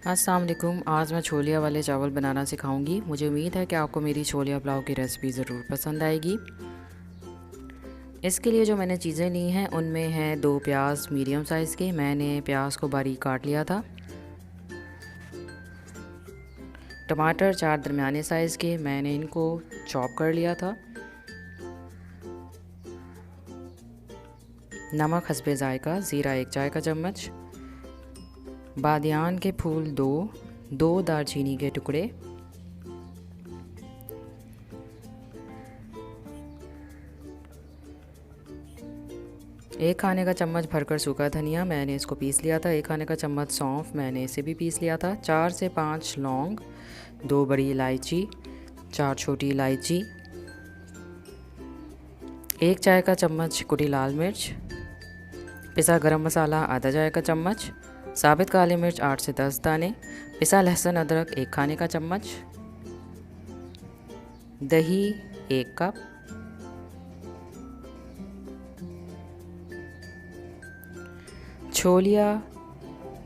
अस्सलाम वालेकुम। आज मैं छोलिया वाले चावल बनाना सिखाऊंगी। मुझे उम्मीद है कि आपको मेरी छोलिया पुलाव की रेसिपी ज़रूर पसंद आएगी। इसके लिए जो मैंने चीज़ें ली हैं उनमें है 2 प्याज मीडियम साइज़ के, मैंने प्याज को बारीक काट लिया था। टमाटर 4 दरमियाने साइज़ के, मैंने इनको चॉप कर लिया था। नमक हस्बे ज़ायका, ज़ीरा 1 चाय का चम्मच, बादियान के फूल 2 दालचीनी के टुकड़े, एक खाने का चम्मच भरकर सूखा धनिया, मैंने इसको पीस लिया था। 1 खाने का चम्मच सौंफ, मैंने इसे भी पीस लिया था। 4 से 5 लौंग, 2 बड़ी इलायची, 4 छोटी इलायची, 1 चाय का चम्मच कुटी लाल मिर्च, पिसा गरम मसाला आधा चाय का चम्मच, साबित काली मिर्च 8 से 10 दाने, पिसा लहसुन अदरक 1 खाने का चम्मच, दही 1 कप, छोलिया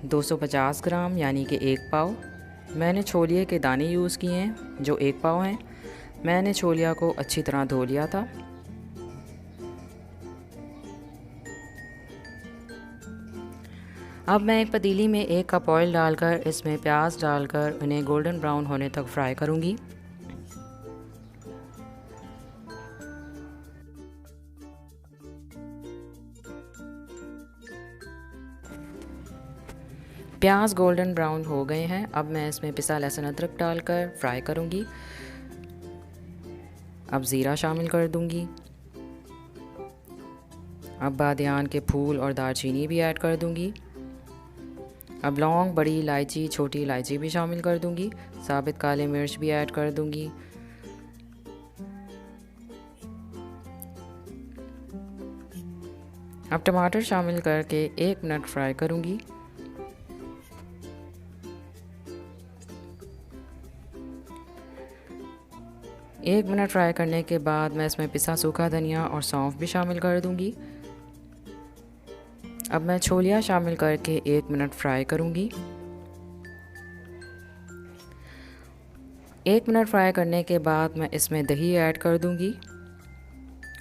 250 ग्राम यानी कि 1 पाव। मैंने छोलिए के दाने यूज़ किए हैं जो 1 पाव हैं। मैंने छोलिया को अच्छी तरह धो लिया था। अब मैं एक पतीली में 1 कप ऑयल डालकर इसमें प्याज डालकर उन्हें गोल्डन ब्राउन होने तक फ्राई करूंगी। प्याज गोल्डन ब्राउन हो गए हैं। अब मैं इसमें पिसा लहसुन अदरक डालकर फ्राई करूंगी। अब ज़ीरा शामिल कर दूंगी। अब बादियान के फूल और दालचीनी भी ऐड कर दूंगी। अब लौंग, बड़ी इलायची, छोटी इलायची भी शामिल कर दूंगी। साबित काली मिर्च भी ऐड कर दूंगी। अब टमाटर शामिल करके 1 मिनट फ्राई करूंगी। एक मिनट फ्राई करने के बाद मैं इसमें पिसा सूखा धनिया और सौंफ भी शामिल कर दूंगी। अब मैं छोलिया शामिल करके 1 मिनट फ्राई करूंगी। 1 मिनट फ्राई करने के बाद मैं इसमें दही ऐड कर दूंगी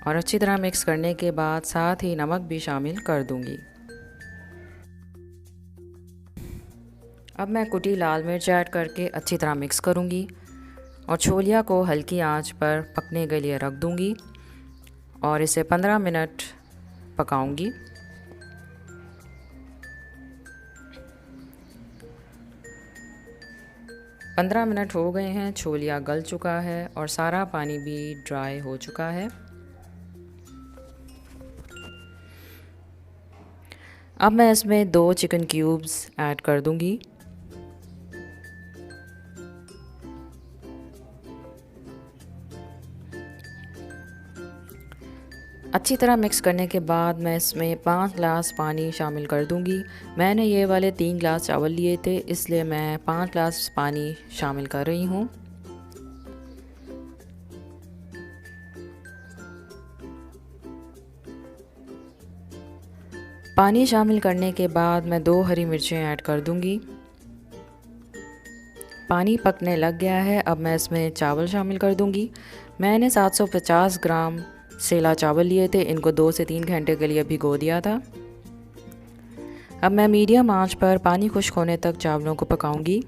और अच्छी तरह मिक्स करने के बाद साथ ही नमक भी शामिल कर दूंगी। अब मैं कुटी लाल मिर्च ऐड करके अच्छी तरह मिक्स करूंगी और छोलिया को हल्की आंच पर पकने के लिए रख दूंगी और इसे 15 मिनट पकाऊंगी। पंद्रह मिनट हो गए हैं, छोलिया गल चुका है और सारा पानी भी ड्राई हो चुका है। अब मैं इसमें 2 चिकन क्यूब्स ऐड कर दूंगी। अच्छी तरह मिक्स करने के बाद मैं इसमें 5 गिलास पानी शामिल कर दूंगी। मैंने ये वाले 3 गिलास चावल लिए थे, इसलिए मैं 5 गिलास पानी शामिल कर रही हूँ। पानी शामिल करने के बाद मैं 2 हरी मिर्चें ऐड कर दूंगी। पानी पकने लग गया है। अब मैं इसमें चावल शामिल कर दूंगी। मैंने 750 ग्राम सेला चावल लिए थे, इनको 2 से 3 घंटे के लिए भिगो दिया था। अब मैं मीडियम आंच पर पानी खुश्क होने तक चावलों को पकाऊंगी।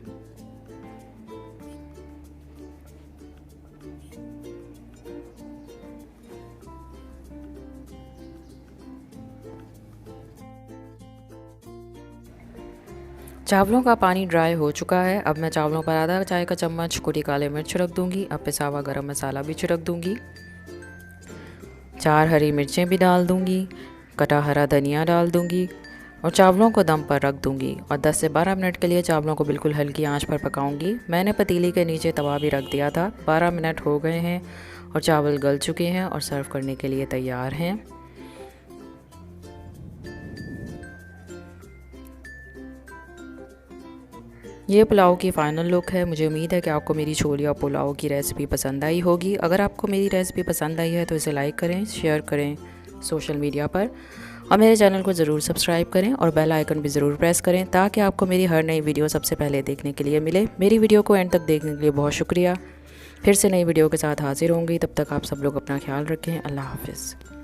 चावलों का पानी ड्राई हो चुका है। अब मैं चावलों पर आधा चाय का चम्मच कुटी काले मिर्च छिड़क दूंगी। अब पिसा हुआ गरम मसाला भी छिड़क दूंगी। 4 हरी मिर्चें भी डाल दूंगी। कटा हरा धनिया डाल दूंगी और चावलों को दम पर रख दूंगी और 10 से 12 मिनट के लिए चावलों को बिल्कुल हल्की आंच पर पकाऊंगी। मैंने पतीली के नीचे तवा भी रख दिया था। 12 मिनट हो गए हैं और चावल गल चुके हैं और सर्व करने के लिए तैयार हैं। ये पुलाव की फ़ाइनल लुक है। मुझे उम्मीद है कि आपको मेरी छोलिया पुलाव की रेसिपी पसंद आई होगी। अगर आपको मेरी रेसिपी पसंद आई है तो इसे लाइक करें, शेयर करें सोशल मीडिया पर और मेरे चैनल को ज़रूर सब्सक्राइब करें और बेल आइकन भी ज़रूर प्रेस करें ताकि आपको मेरी हर नई वीडियो सबसे पहले देखने के लिए मिले। मेरी वीडियो को एंड तक देखने के लिए बहुत शुक्रिया। फिर से नई वीडियो के साथ हाजिर होंगी, तब तक आप सब लोग अपना ख्याल रखें। अल्लाह हाफ़िज़।